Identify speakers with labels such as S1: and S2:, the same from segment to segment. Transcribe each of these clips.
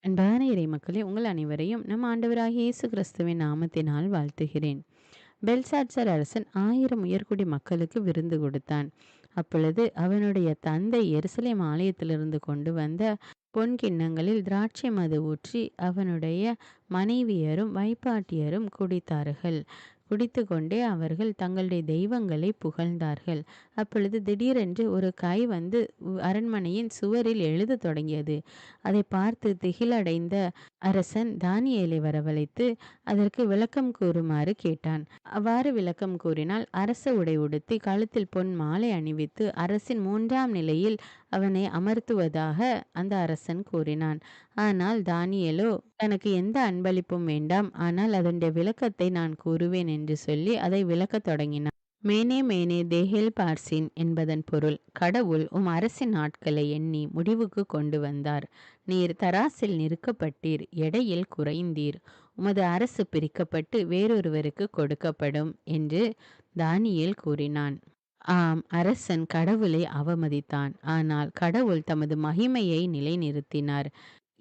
S1: அன்பான இறை மக்களே, உங்கள் அனைவரையும் நம் ஆண்டவராகிய இயேசு கிறிஸ்துவின் நாமத்தினால் வாழ்த்துகிறேன். பெல்சாட்சர் அரசன் 1000 உயர்குடி மக்களுக்கு விருந்து கொடுத்தான். அப்பொழுது அவனுடைய தந்தை எருசலேம் ஆலயத்திலிருந்து கொண்டு வந்த பொன் கிண்ணங்களில் திராட்சை மது ஊற்றி அவனுடைய மனைவியரும் வைப்பாட்டியரும் குடித்தார்கள். குடித்து கொண்டே அவர்கள் தங்களுடைய தெய்வங்களை புகழ்ந்தார்கள். அப்பொழுது திடீரென்று ஒரு கை வந்து அரண்மனையின் சுவரில் எழுதத் தொடங்கியது. அதை பார்த்து திகிலடைந்த அரசன் தானியேலை வரவழைத்து அதற்கு விளக்கம் கூறுமாறு கேட்டான். அவ்வாறு விளக்கம் கூறினால், அரச உடை உடுத்தி கழுத்தில் பொன் மாலை அணிவித்து அரசின் 3ஆம் நிலையில் அவனை அமர்த்துவதாக அந்த அரசன் கூறினான். ஆனால் தானியேலோ, தனக்கு எந்த அன்பளிப்பும் வேண்டாம், ஆனால் அதனுடைய விளக்கத்தை நான் கூறுவேன் என்று சொல்லி அதை விளக்கத் தொடங்கினான். மேனே மேனே தேஹேல் பார்சின் என்பதன் பொருள், கடவுள் அரசின் நாட்களை எண்ணி முடிவுக்கு கொண்டு வந்தார். நீர் தராசில் நிறுக்கப்பட்டீர், எடையில் குறைந்தீர். உமது அரசு பிரிக்கப்பட்டு வேறொருவருக்கு கொடுக்கப்படும் என்று தானியேல் கூறினான். ஆம், அரசன் கடவுளை அவமதித்தான். ஆனால் கடவுள் தமது மகிமையை நிலைநிறுத்தினார்.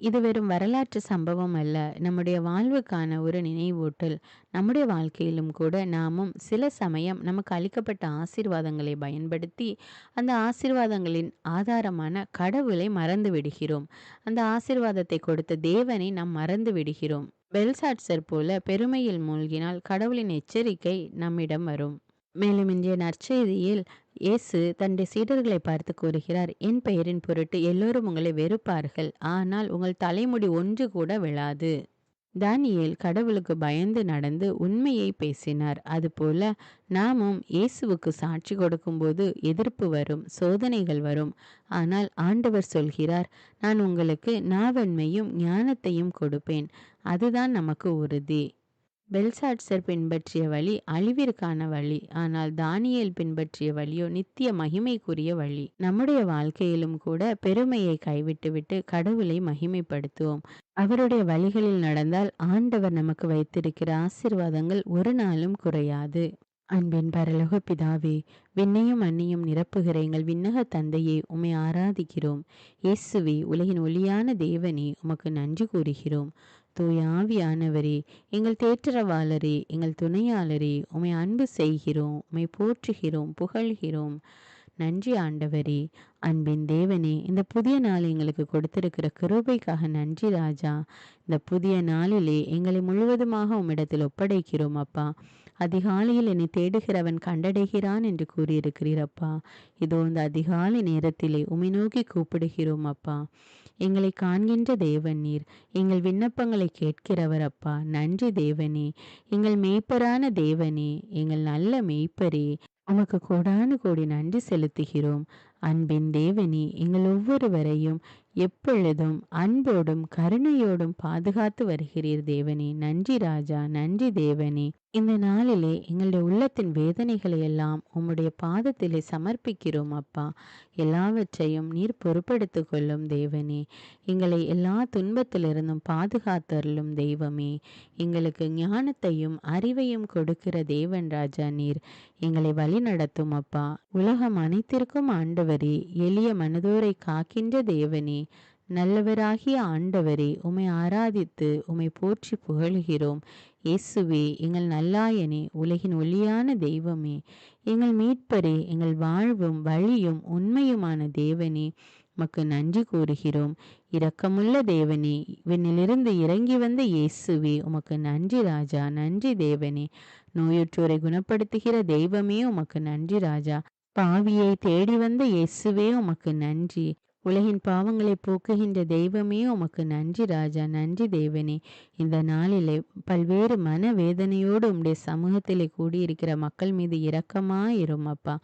S1: இது வெறும் வரலாற்று சம்பவம் அல்ல, நம்முடைய வாழ்வுக்கான ஒரு நினைவூட்டல். நம்முடைய வாழ்க்கையிலும் கூட நாமும் சில சமயம் நமக்கு அளிக்கப்பட்ட ஆசீர்வாதங்களை பயன்படுத்தி அந்த ஆசீர்வாதங்களின் ஆதாரமான கடவுளை மறந்து விடுகிறோம். அந்த ஆசீர்வாதத்தை கொடுத்த தேவனை நாம் மறந்து விடுகிறோம். பெல்சாட்சர் போல பெருமையில் மூழ்கினால் கடவுளின் எச்சரிக்கை நம்மிடம் வரும். மேலும் இன்றைய நற்செய்தியில் இயேசு தன்னுடைய சீடர்களை பார்த்து கூறுகிறார், என் பெயரின் பொருட்டு எல்லோரும் உங்களை வெறுப்பார்கள், ஆனால் உங்கள் தலைமுடி ஒன்று கூட விழாது. தானியேல் கடவுளுக்கு பயந்து நடந்து உண்மையை பேசினார். அதுபோல நாமும் இயேசுவுக்கு சாட்சி கொடுக்கும்போது எதிர்ப்பு வரும், சோதனைகள் வரும். ஆனால் ஆண்டவர் சொல்கிறார், நான் உங்களுக்கு நாவன்மையும் ஞானத்தையும் கொடுப்பேன். அதுதான் நமக்கு உறுதி. பெல்சாட்சர் பின்பற்றிய வழி அழிவிற்கான வழி, ஆனால் தானியேல் பின்பற்றிய வழியோ நித்திய மகிமைக்குரிய வழி. நம்முடைய வாழ்க்கையிலும் கூட பெருமையை கைவிட்டுவிட்டு கடவுளை மகிமைப்படுத்துவோம். அவருடைய வழிகளில் நடந்தால் ஆண்டவர் நமக்கு வைத்திருக்கிற ஆசீர்வாதங்கள் ஒரு நாளும் குறையாது. அன்பின் பரலோக பிதாவே, விண்ணையும் மண்ணையும் நிரப்புகிற எங்கள் விண்ணக தந்தையே, உம்மை ஆராதிக்கிறோம். இயேசுவே, உலகின் ஒளியான தேவனே, உமக்கு நன்றி கூறுகிறோம். தூய ஆவியானவரே, எங்கள் தேற்றரவாளரே, எங்கள் துணையாளரே, உம்மை அன்பு செய்கிறோம், உம்மை போற்றுகிறோம், புகழ்கிறோம். நன்றி ஆண்டவரே. அன்பின் தேவனே, இந்த புதிய நாள் எங்களுக்கு கொடுத்திருக்கிற கிருபைக்காக நன்றி ராஜா. இந்த புதிய நாளிலே எங்களை முழுவதுமாக உம்மிடத்தில் ஒப்படைக்கிறோம் அப்பா. அதிகாலையில் என்னை தேடுகிறவன் கண்டடைகிறான் என்று கூறியிருக்கிறீர் அப்பா. இதோ இந்த அதிகாலை நேரத்திலே உம்மை நோக்கி கூப்பிடுகிறோம் அப்பா. எங்களை காண்கின்ற தேவன் நீர், எங்கள் விண்ணப்பங்களை கேட்கிறவர் அப்பா. நன்றி தேவனே, எங்கள் மேய்ப்பரான தேவனே, எங்கள் நல்ல மேய்ப்பரே, உமக்கு கோடானு கோடி நன்றி செலுத்துகிறோம். அன்பின் தேவனே, எங்கள் ஒவ்வொருவரையும் எப்பொழுதும் அன்போடும் கருணையோடும் பாதுகாத்து வருகிறீர் தேவனே. நன்றி ராஜா, நன்றி தேவனே. இந்த நாளிலே எங்களுடைய உள்ளத்தின் வேதனைகளை எல்லாம் உம்முடைய பாதத்திலே சமர்ப்பிக்கிறோம் அப்பா. எல்லாவற்றையும் நீர் பொறுப்பெடுத்து கொள்ளும் தேவனே. எங்களை எல்லா துன்பத்திலிருந்தும் பாதுகாத்தருளும் தெய்வமே. எங்களுக்கு ஞானத்தையும் அறிவையும் கொடுக்கிற தேவன் ராஜா நீர். எங்களை வழி நடத்தும் அப்பா. உலகம் அனைத்திற்கும் ஆண்டவரே, எளிய மனதோரை காக்கின்ற தேவனே, நல்லவராகிய ஆண்டவரே, உம்மை ஆராதித்து உம்மை போற்றி புகழ்கிறோம். இயேசுவே, எங்கள் நல்லாயனே, உலகின் ஒளியான தெய்வமே, எங்கள் மீட்பரே, எங்கள் வாழ்வும் வழியும் உண்மையுமான தேவனே, உமக்கு நன்றி கூறுகிறோம். இரக்கமுள்ள தேவனே, விண்ணிலிருந்து இறங்கி வந்த இயேசுவே, உமக்கு நன்றி ராஜா, நன்றி தேவனே. நோயுற்றோரை குணப்படுத்துகிற தெய்வமே, உமக்கு நன்றி ராஜா. பாவியை தேடி வந்த இயேசுவே, உமக்கு நன்றி. உலகின் பாவங்களை போக்குகின்ற தெய்வமே, உமக்கு நன்றி ராஜா, நன்றி தேவனே. இந்த நாளிலே பல்வேறு மனவேதனையோடு உம்முடைய சமூகத்திலே கூடியிருக்கிற மக்கள் மீது இரக்கமாயிரும் அப்பா.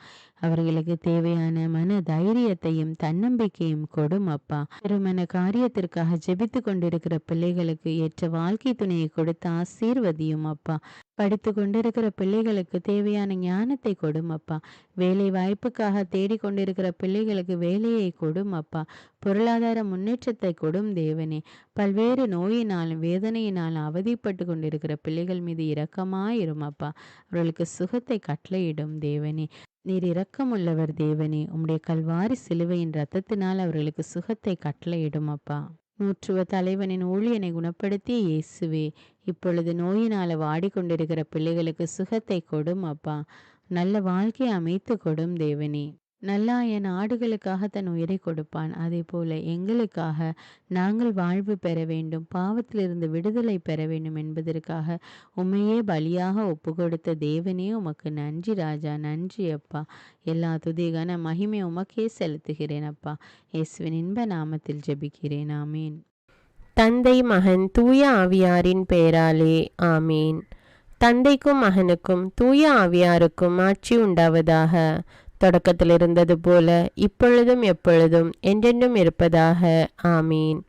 S1: அவர்களுக்கு தேவையான மன தைரியத்தையும் தன்னம்பிக்கையும் கொடும் அப்பா. திருமண காரியத்திற்காக ஜெபித்து கொண்டிருக்கிற பிள்ளைகளுக்கு ஏற்ற வாழ்க்கை துணையை கொடுத்து ஆசீர்வதியும் அப்பா. படித்து கொண்டிருக்கிற பிள்ளைகளுக்கு தேவையான ஞானத்தை கொடும் அப்பா. வேலை வாய்ப்புக்காக தேடிக்கொண்டிருக்கிற பிள்ளைகளுக்கு வேலையை கொடும் அப்பா. பொருளாதார முன்னேற்றத்தை கொடும் தேவனே. பல்வேறு நோயினாலும் வேதனையினாலும் அவதிப்பட்டு கொண்டிருக்கிற பிள்ளைகள் மீது இரக்கமாயிரும் அப்பா. அவர்களுக்கு சுகத்தை கட்டளையிடும் தேவனே. நீர் இரக்கமுள்ளவர் தேவனே. உம்முடைய கல்வாரி சிலுவையின் இரத்தத்தினால் அவர்களுக்கு சுகத்தை கட்டளையிடும் அப்பா. நூற்றுவ தலைவனின் ஊழியனை குணப்படுத்திய இயேசுவே, இப்பொழுது நோயினால வாடிக்கொண்டிருக்கிற பிள்ளைகளுக்கு சுகத்தை கொடும் அப்பா. நல்ல வாழ்க்கையை அமைத்து கொடும் தேவனே. நல்லாயன் ஆடுகளுக்காக தன் உயிரை கொடுப்பான். அதே போல எங்களுக்காக நாங்கள் வாழ்வு பெற வேண்டும், பாவத்திலிருந்து விடுதலை பெற வேண்டும் என்பதற்காக உம்மையே பலியாக ஒப்பு கொடுத்த தேவனே, உமக்கு நன்றி ராஜா, நன்றி அப்பா. எல்லா துதிகான மகிமை உமக்கே செலுத்துகிறேன் அப்பா. இயேசுவின் இன்ப நாமத்தில் ஜெபிக்கிறேன். ஆமீன்.
S2: தந்தை மகன் தூய ஆவியாரின் பெயராலே ஆமீன். தந்தைக்கும் மகனுக்கும் தூய ஆவியாருக்கும் ஆட்சி உண்டாவதாக. தொடக்கத்தில் இருந்தது போல இப்பொழுதும் எப்பொழுதும் என்றென்றும் இருப்பதாக. ஆமீன்.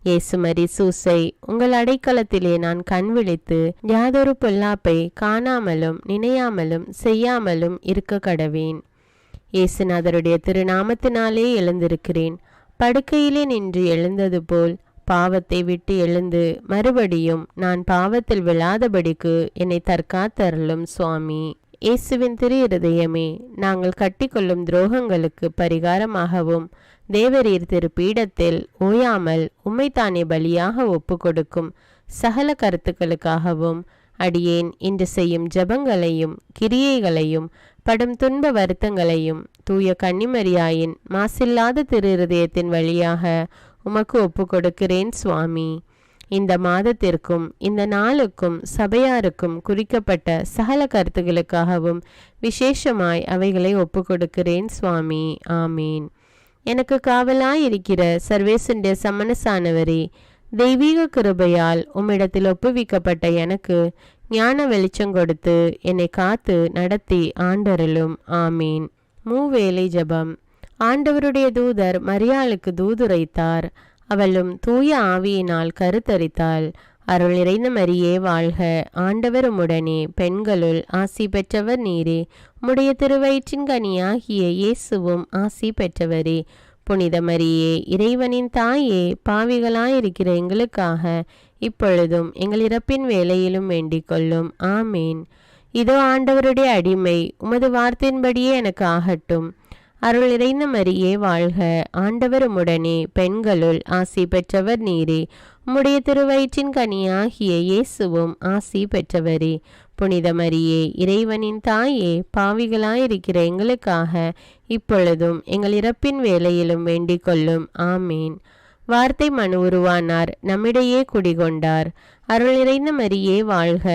S2: இயேசுமரி சூசை, உங்கள் அடைக்கலத்திலே நான் கண் விழித்து யாதொரு பொல்லாப்பை காணாமலும் நினையாமலும் செய்யாமலும் இருக்க கடவேன். இயேசுநாதருடைய திருநாமத்தினாலே எழுந்திருக்கிறேன். படுக்கையிலே நின்று எழுந்தது போல் பாவத்தை விட்டு எழுந்து மறுபடியும் நான் பாவத்தில் விழாதபடிக்கு என்னை தற்காத்தருளும் சுவாமி. இயேசுவின் திரு இருதயமே, நாங்கள் கட்டிக்கொள்ளும் துரோகங்களுக்கு பரிகாரமாகவும் தேவரீர் திரு பீடத்தில் ஓயாமல் உம்மைத்தானே பலியாக ஒப்பு கொடுக்கும் சகல கருத்துக்களுக்காகவும் அடியேன் இன்று செய்யும் ஜபங்களையும் கிரியைகளையும் படும் துன்ப வருத்தங்களையும் தூய கன்னிமரியாயின் மாசில்லாத திரு இருதயத்தின் வழியாக உமக்கு ஒப்பு கொடுக்கிறேன் சுவாமி. இந்த மாதத்திற்கும் இந்த நாளுக்கும் சபையாருக்கும் குறிக்கப்பட்ட சகல கருத்துகளுக்காகவும் விசேஷமாய் அவைகளை ஒப்பு கொடுக்கிறேன் சுவாமி. ஆமீன். எனக்கு காவலாயிருக்கிற சர்வேசுடைய சமனசானவரே, தெய்வீக கிருபையால் உம்மிடத்தில் ஒப்புவிக்கப்பட்ட எனக்கு ஞான வெளிச்சம் கொடுத்து என்னை காத்து நடத்தி ஆண்டருளும். ஆமீன். மூவேளை ஜபம். ஆண்டவருடைய தூதர் மரியாளுக்கு தூதுரைத்தார். அவளும் தூய ஆவியினால் கருத்தரித்தாள். அருள் நிறைந்த மரியே வாழ்க, ஆண்டவர் உம்முடனே, பெண்களுள் ஆசி பெற்றவர் நீரே. உம்முடைய திருவயிற்றின் கனியாகிய இயேசுவும் ஆசி பெற்றவரே. புனித மரியே, இறைவனின் தாயே, பாவிகளாயிருக்கிற எங்களுக்காக இப்பொழுதும் எங்கள் இறப்பின் வேளையிலும் வேண்டிக் கொள்ளும். ஆமேன். இதோ ஆண்டவருடைய அடிமை, உமது வார்த்தையின்படியே எனக்கு ஆகட்டும். அருள் நிறைந்த மரியே வாழ்க, ஆண்டவர் உம்முடனே, பெண்களுள் ஆசி பெற்றவர் நீரே. உம்முடைய திருவயிற்றின் கனியாகிய இயேசுவும் ஆசி பெற்றவரே. புனித மரியே, இறைவனின் தாயே, பாவிகளாயிருக்கிற எங்களுக்காக இப்பொழுதும் எங்கள் இறப்பின் வேளையிலும் வேண்டிக் கொள்ளும். ஆமேன். வார்த்தை மனு உருவானார், நம்மிடையே குடிகொண்டார். அருள் நிறைந்த மரியே வாழ்க,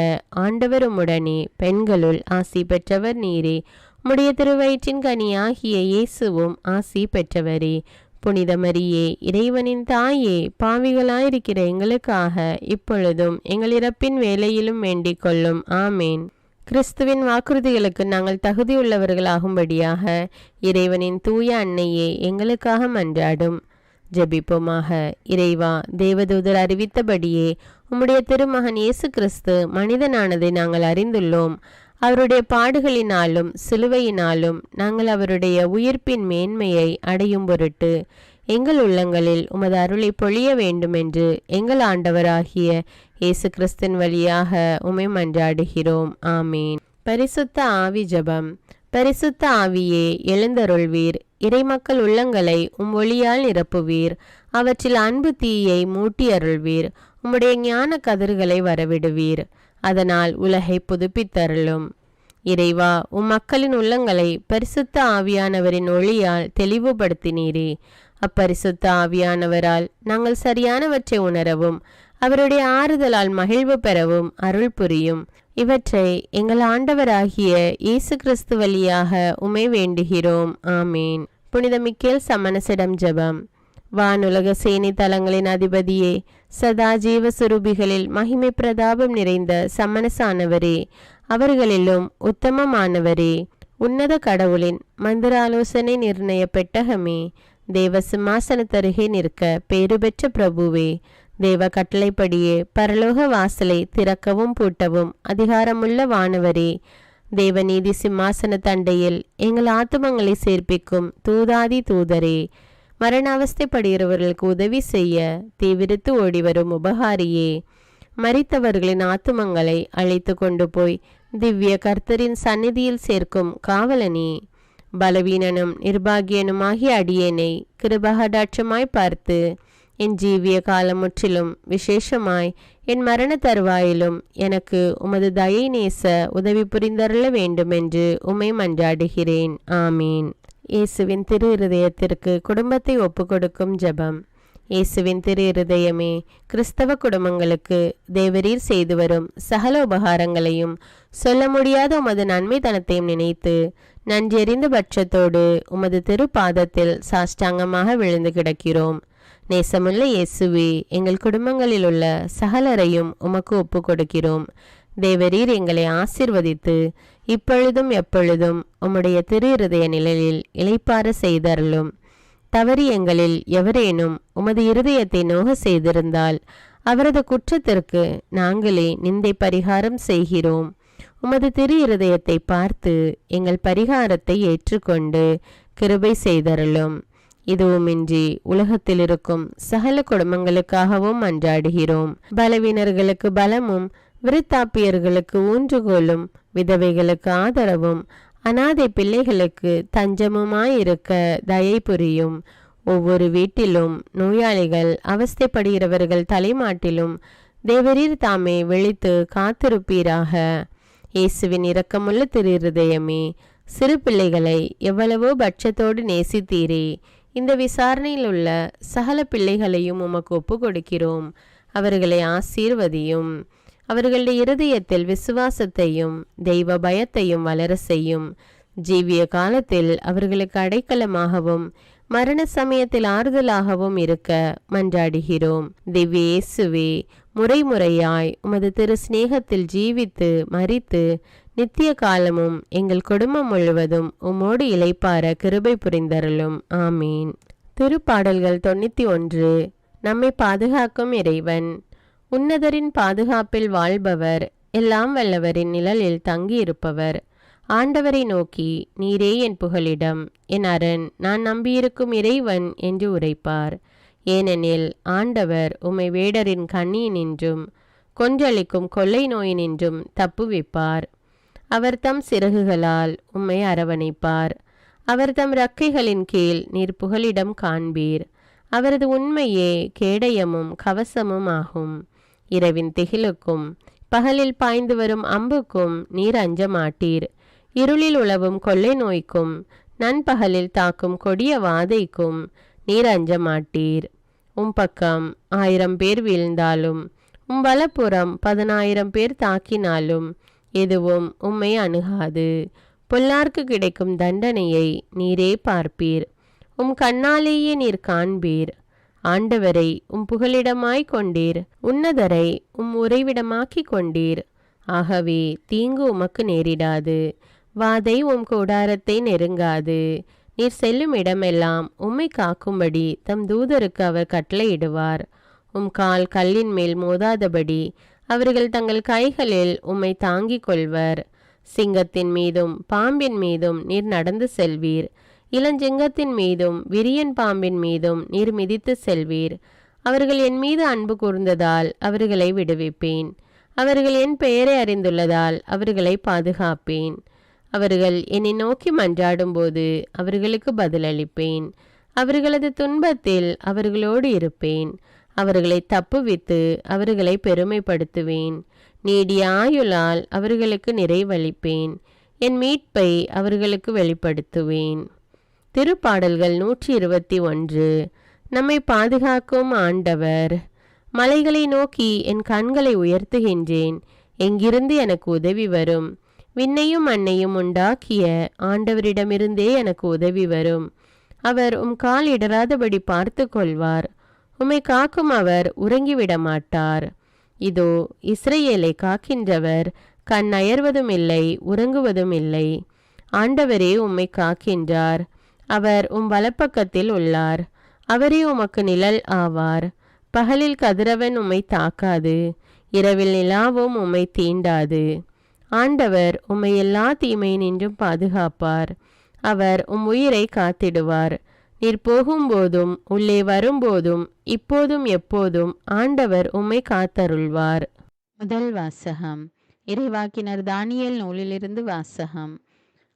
S2: ஆண்டவர் உம்முடனே, பெண்களுள் ஆசி பெற்றவர் நீரே. உம்முடைய திருவயிற்றின் கனியாகிய இயேசுவும் ஆசி பெற்றவரே. புனித மரியே, இறைவனின் தாயே, பாவிகளாயிருக்கிற எங்களுக்காக இப்பொழுதும் எங்கள் இறப்பின் வேளையிலும் வேண்டிக் கொள்ளும். ஆமேன். கிறிஸ்துவின் வாக்குறுதிகளுக்கு நாங்கள் தகுதியுள்ளவர்களாகும்படியாக இறைவனின் தூய அன்னையே எங்களுக்காக மன்றாடும். ஜெபிப்போமாக. இறைவா, தேவதூதர் அறிவித்தபடியே உம்முடைய திருமகன் இயேசு கிறிஸ்து மனிதனானதை நாங்கள் அறிந்துள்ளோம். அவருடைய பாடுகளினாலும் சிலுவையினாலும் நாங்கள் அவருடைய உயிர்ப்பின் மேன்மையை அடையும் பொருட்டு எங்கள் உள்ளங்களில் உமது அருளை பொழிய வேண்டுமென்று எங்கள் ஆண்டவராகிய இயேசு கிறிஸ்தின் வழியாக உம்மை மன்றாடுகிறோம். ஆமீன். பரிசுத்த ஆவி ஜபம். பரிசுத்த ஆவியே, எழுந்தருள்வீர். இறைமக்கள் உள்ளங்களை உம் ஒளியால் நிரப்புவீர். அவற்றில் அன்பு தீயை மூட்டி அருள்வீர். உம்முடைய ஞான கதிர்களை வரவிடுவீர். அதனால் உலகை புதுப்பித்தருளும். இறைவா, உம் மக்களின் உள்ளங்களை பரிசுத்த ஆவியானவரின் ஒளியால் தெளிவுபடுத்தினீரே. அப்பரிசுத்த ஆவியானவரால் நாங்கள் சரியானவற்றை உணரவும் அவருடைய ஆறுதலால் மகிழ்வு பெறவும் அருள் புரியும். இவற்றை எங்கள் ஆண்டவராகிய இயேசு கிறிஸ்து வழியாக உம்மை வேண்டுகிறோம். ஆமீன். புனித மிக்கேல் சமணசிடம் ஜெபம். வானுலக சேனை தலங்களின் அதிபதியே, சதா ஜீவ சுரூபிகளில் மகிமை பிரதாபம் நிறைந்த சமணசானவரே, அவர்களிலும் உத்தமமானவரே, உன்னத கடவுளின் மந்திராலோசனை நிர்ணய பெட்டகமே, தேவ சிம்மாசனத்தருகே நிற்க பேறு பெற்ற பிரபுவே, தேவ கட்டளைப்படியே பரலோக வாசலை திறக்கவும் பூட்டவும் அதிகாரமுள்ள வானவரே, தேவநீதி சிம்மாசன தண்டையில் எங்கள் ஆத்துமங்களை சேர்ப்பிக்கும் தூதாதி தூதரே, மரண அவஸ்தைப்படுகிறவர்களுக்கு உதவி செய்ய தீவிரித்து ஓடிவரும் உபகாரியே, மரித்தவர்களின் ஆத்துமங்களை அழைத்து கொண்டு போய் திவ்ய கர்த்தரின் சந்நிதியில் சேர்க்கும் காவலனே, பலவீனனும் நிர்பாகியனுமாகிய அடியேனை கிருபகடாட்சமாய் பார்த்து என் ஜீவிய காலம் முற்றிலும் விசேஷமாய் என் மரண தருவாயிலும் எனக்கு உமது தயை நேச உதவி புரிந்தருள வேண்டுமென்று உம்மை மன்றாடுகிறேன். ஆமீன். இயேசுவின் திரு இருதயத்திற்கு குடும்பத்தை ஒப்புக்கொடுக்கும் ஜெபம். இயேசுவின் திரு இருதயமே, கிறிஸ்தவ குடும்பங்களுக்கு தேவரீர் செய்து வரும் சகல உபகாரங்களையும் சொல்ல முடியாத உமது நன்மைத்தனத்தையும் நினைத்து நன்றெறிந்த பட்சத்தோடு உமது திரு பாதத்தில் சாஷ்டாங்கமாக விழுந்து கிடக்கிறோம். நேசமுள்ள இயேசுவே, எங்கள் குடும்பங்களில் உள்ள சகலரையும் உமக்கு ஒப்பு கொடுக்கிறோம். தேவரீர் எங்களை ஆசீர்வதித்து இப்பொழுதும் எப்பொழுதும் உம்முடைய திரு இருதய நிழலில் இளைப்பாற செய்தருளும். தவறி எங்களில் எவரேனும் உமது இருதயத்தை நோக செய்திருந்தால் அவரது குற்றத்திற்கு நாங்களே நிந்தை பரிகாரம் செய்கிறோம். உமது திரு இருதயத்தை பார்த்து எங்கள் பரிகாரத்தை ஏற்றுக்கொண்டு கிருபை செய்தருளும். இதுவுமின்றி உலகத்தில் இருக்கும் சகல குடும்பங்களுக்காகவும் மன்றாடுகிறோம். பலவீனர்களுக்கு பலமும், விருத்தாப்பியர்களுக்கு ஊன்றுகோலும், விதவைகளுக்கு ஆதரவும், அனாதை பிள்ளைகளுக்கு தஞ்சமுமாயிருக்க தயை புரியும். ஒவ்வொரு வீட்டிலும் நோயாளிகள் அவஸ்தைப்படுகிறவர்கள் தலைமாட்டிலும் தேவரீர் தாமே விழித்து காத்திருப்பீராக. இயேசுவின் இரக்கமுள்ள திரு இருதயமே, சிறு பிள்ளைகளை எவ்வளவோ பட்சத்தோடு நேசித்தீரே. இந்த விசாரணையில் உள்ள சகல பிள்ளைகளையும் உமக்கு ஒப்பு கொடுக்கிறோம். அவர்களை ஆசீர்வதியும். அவர்களுடைய இருதயத்தில் விசுவாசத்தையும் தெய்வ பயத்தையும் வளர செய்யும். ஜீவிய காலத்தில் அவர்களுக்கு அடைக்கலமாகவும் மரண சமயத்தில் ஆறுதலாகவும் இருக்க மன்றாடுகிறோம். திவ்ய இயேசுவே, முறைமுறையாய் உமது திரு சிநேகத்தில் ஜீவித்து மரித்து நித்திய காலமும் எங்கள் குடும்பம் முழுவதும் உம்மோடு இளைப்பார கிருபை புரிந்தருளும். ஆமீன். திருப்பாடல்கள் 91. நம்மை பாதுகாக்கும் இறைவன். உன்னதரின் பாதுகாப்பில் வாழ்பவர், எல்லாம் வல்லவரின் நிழலில் தங்கியிருப்பவர். ஆண்டவரை நோக்கி, நீரே என் புகலிடம், என் அரண், நான் நம்பியிருக்கும் இறைவன் என்று உரைப்பார். ஏனெனில் ஆண்டவர் உம்மை வேடரின் கண்ணியினின்றும் கொன்றளிக்கும் கொள்ளை நோயினின்றும் தப்புவிப்பார். அவர் தம் சிறகுகளால் உம்மை அரவணைப்பார். அவர் தம் இறக்கைகளின் கீழ் நீர் புகலிடம் காண்பீர். அவரது உண்மையே கேடயமும் கவசமும் ஆகும். இரவின் திகிலுக்கும் பகலில் பாய்ந்து வரும் அம்புக்கும் நீர் அஞ்ச மாட்டீர். இருளில் உலவும் கொள்ளை நோய்க்கும் நண்பகலில் தாக்கும் கொடிய வாதைக்கும் நீர் அஞ்ச மாட்டீர். உம் பக்கம் 1000 பேர் வீழ்ந்தாலும் உம் வலப்புறம் 10,000 பேர் தாக்கினாலும் எதுவும் உம்மை அணுகாது. பொல்லார்க்கு கிடைக்கும் தண்டனையை நீரே பார்ப்பீர். உம் கண்ணாலேயே நீர் காண்பீர். ஆண்டவரை உம் புகலிடமாய் கொண்டீர். உன்னதரை உம் உறைவிடமாக்கி கொண்டீர். ஆகவே தீங்கு உமக்கு நேரிடாது. வாதை உம் கூடாரத்தை நெருங்காது. நீர் செல்லும் இடமெல்லாம் உம்மை காக்கும்படி தம் தூதருக்கு அவர் கட்டளையிடுவார். உம் கால் கல்லின் மேல் மோதாதபடி அவர்கள் தங்கள் கைகளில் உம்மை தாங்கிக் கொள்வர். சிங்கத்தின் மீதும் பாம்பின் மீதும் நீர் நடந்து செல்வீர். இளஞ்சிங்கத்தின் மீதும் விரியன் பாம்பின் மீதும் நீர் மிதித்து செல்வீர். அவர்கள் என் மீது அன்பு கூர்ந்ததால் அவர்களை விடுவிப்பேன். அவர்கள் என் பெயரை அறிந்துள்ளதால் அவர்களை பாதுகாப்பேன். அவர்கள் என்னை நோக்கி மன்றாடும்போது அவர்களுக்கு பதிலளிப்பேன். அவர்களது துன்பத்தில் அவர்களோடு இருப்பேன். அவர்களை தப்புவித்து அவர்களை பெருமைப்படுத்துவேன். நீடிய ஆயுளால் அவர்களுக்கு நிறைவளிப்பேன். என் மீட்பை அவர்களுக்கு வெளிப்படுத்துவேன். திருப்பாடல்கள் 121. நம்மை பாதுகாக்கும் ஆண்டவர். மலைகளை நோக்கி என் கண்களை உயர்த்துகின்றேன். எங்கிருந்து எனக்கு உதவி வரும்? விண்ணையும் மண்ணையும் உண்டாக்கிய ஆண்டவரிடமிருந்தே எனக்கு உதவி வரும். அவர் உம் கால் இடராதபடி பார்த்து கொள்வார். உம்மை காக்கும் அவர் உறங்கிவிட மாட்டார். இதோ இஸ்ரவேலை காக்கின்றவர் கண் அயர்வதும் இல்லை, உறங்குவதும் இல்லை. ஆண்டவரே உம்மை காக்கின்றார். அவர் உம் வலப்பக்கத்தில் உள்ளார். அவரே உமக்கு நிழல் ஆவார். பகலில் கதிரவன் உம்மை தாக்காது, இரவில் நிலாவும் உம்மை தீண்டாது. ஆண்டவர் உம்மை எல்லா தீமையினின்றும் பாதுகாப்பார். அவர் உம் உயிரை காத்திடுவார். நீர் போகும்போதும் உள்ளே வரும்போதும் இப்போதும் எப்போதும் ஆண்டவர் உம்மை காத்தருள்வார்.
S1: முதல் வாசகம். இறைவாக்கினர் தானியேல் நூலிலிருந்து வாசகம்.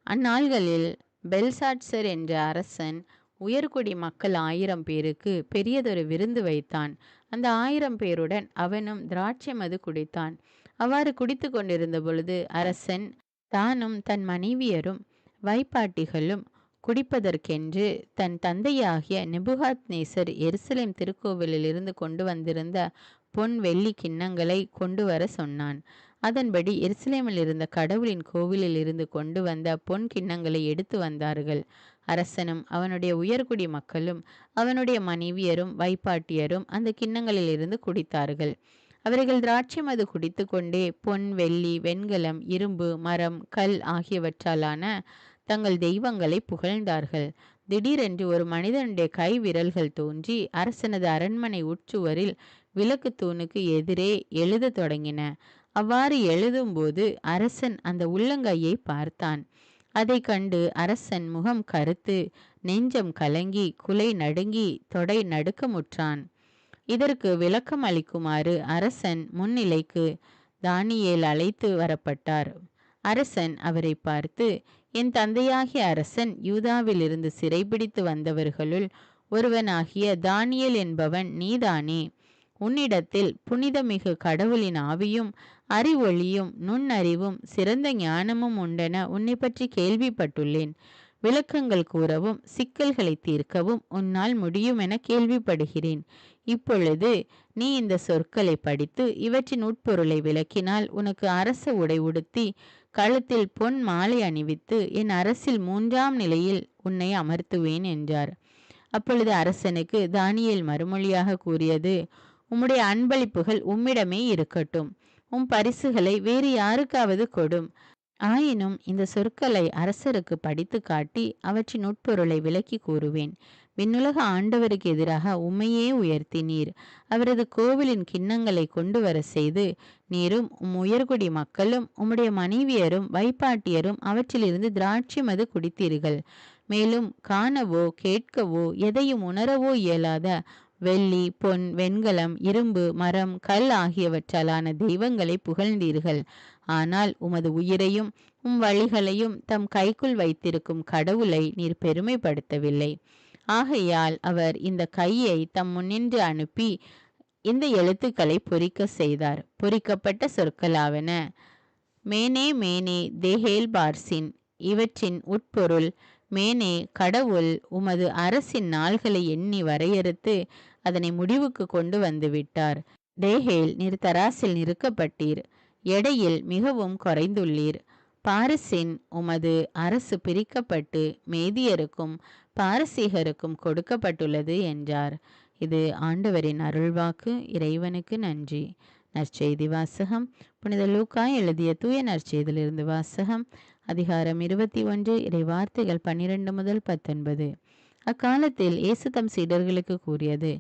S1: அந்நாள்களில் பெல்சாட்சர் என்ற அரசன் உயர்குடி மக்கள் 1000 பேருக்கு பெரியதொரு விருந்து வைத்தான். அந்த 1000 பேருடன் அவனும் திராட்சை மது குடித்தான். அவ்வாறு குடித்து கொண்டிருந்த பொழுது அரசன் தானும் தன் மனைவியரும் வைப்பாட்டிகளும் குடிப்பதற்கென்று தன் தந்தையாகிய நெபுகாத்நேசர் எருசலேம் திருக்கோவிலில் இருந்து கொண்டு வந்திருந்த பொன் வெள்ளி கிண்ணங்களை கொண்டு வர சொன்னான். அதன்படி எருசலேமில் இருந்த கடவுளின் கோவிலில் இருந்து கொண்டு வந்த பொன் கிண்ணங்களை எடுத்து வந்தார்கள். அரசனும் அவனுடைய உயர்குடி மக்களும் அவனுடைய மனைவியரும் வைப்பாட்டியரும் அந்த கிண்ணங்களில் இருந்து குடித்தார்கள். அவர்கள் திராட்சை மது குடித்து கொண்டே பொன், வெள்ளி, வெண்கலம், இரும்பு, மரம், கல் ஆகியவற்றாலான தங்கள் தெய்வங்களை புகழ்ந்தார்கள். திடீரென்று ஒரு மனிதனுடைய கை விரல்கள் தோன்றி அரசனது அரண்மனை உட்சுவரில் விளக்கு தூணுக்கு எதிரே எழுத தொடங்கின. அவ்வாறு எழுதும்போது அரசன் அந்த உள்ளங்கையை பார்த்தான். அதை கண்டு அரசன் முகம் கருத்து, நெஞ்சம் கலங்கி, குலை நடுங்கி, தொடை நடுக்கமுற்றான். இதற்கு விளக்கம் அளிக்குமாறு அரசன் முன்னிலைக்கு தானியேல் அழைத்து வரப்பட்டார். அரசன் அவரை பார்த்து, என் தந்தையாகிய அரசன் யூதாவிலிருந்து சிறைபிடித்து வந்தவர்களுள் ஒருவனாகிய தானியேல் என்பவன் நீதானே? உன்னிடத்தில் புனிதமிகு கடவுளின் ஆவியும் அறிவொளியும் நுண்ணறிவும் சிறந்த ஞானமும் உண்டென உன்னை பற்றி கேள்விப்பட்டுள்ளேன். விளக்கங்கள் கூறவும் சிக்கல்களை தீர்க்கவும் உன்னால் முடியும் என கேள்விப்படுகிறேன். இப்பொழுது நீ இந்த சொற்களை படித்து இவற்றின் உட்பொருளை விளக்கினால் உனக்கு அரச உடை உடுத்தி கழுத்தில் பொன் மாலை அணிவித்து என் அரசில் 3ஆம் நிலையில் உன்னை அமர்த்துவேன் என்றார். அப்பொழுது அரசனுக்கு தானியேல் மறுமொழியாக கூறியது, உம்முடைய அன்பளிப்புகள் உம்மிடமே இருக்கட்டும். உம் பரிசுகளை வேறு யாருக்காவது கொடும். ஆயினும் இந்த சொற்களை அரசருக்கு படித்து காட்டி அவற்றின் உட்பொருளை விளக்கி கூறுவேன். விண்ணுலக ஆண்டவருக்கு எதிராக உம்மையே உயர்த்தினீர். அவரது கோவிலின் கிண்ணங்களை கொண்டு வர செய்து நீரும் உம் உயர்குடி மக்களும் உம்முடைய மனைவியரும் வைப்பாட்டியரும் அவற்றிலிருந்து திராட்சை மது குடித்தீர்கள். மேலும் காணவோ கேட்கவோ எதையும் உணரவோ இயலாத வெள்ளி, பொன், வெண்கலம், இரும்பு, மரம், கல் ஆகியவற்றாலான தெய்வங்களை புகழ்ந்தீர்கள். ஆனால் உமது உயிரையும் உம் வழிகளையும் தம் கைக்குள் வைத்திருக்கும் கடவுளை நீர் பெருமைப்படுத்தவில்லை. ஆகையால் அவர் இந்த கையை தம் முன்னின்று அனுப்பி இந்த எழுத்துக்களை பொறிக்க செய்தார். பொறிக்கப்பட்ட சொற்களாவன: மேனே மேனே தேஹேல் பார்சின். இவற்றின் உட்பொருள்: மேனே, கடவுள் உமது அரசின் நாள்களை எண்ணி வரையறுத்து அதனை முடிவுக்கு கொண்டு வந்துவிட்டார். தேஹேல், நீர் தராசில் நிறுக்கப்பட்டீர், எடையில் மிகவும் குறைந்துள்ளீர். பாரிசின், உமது அரசு பிரிக்கப்பட்டு மேதியருக்கும் பாரசீகருக்கும் கொடுக்கப்பட்டுள்ளது என்றார். இது ஆண்டவரின் அருள்வாக்கு. இறைவனுக்கு நன்றி. நற்செய்தி வாசகம். புனித லூக்கா எழுதிய தூய நற்செய்தியிலிருந்து வாசகம். அதிகாரம் 21, இறைவார்த்தைகள் 12 முதல் 19. அக்காலத்தில் இயேசு தம் சீடர்களுக்கு கூறியது: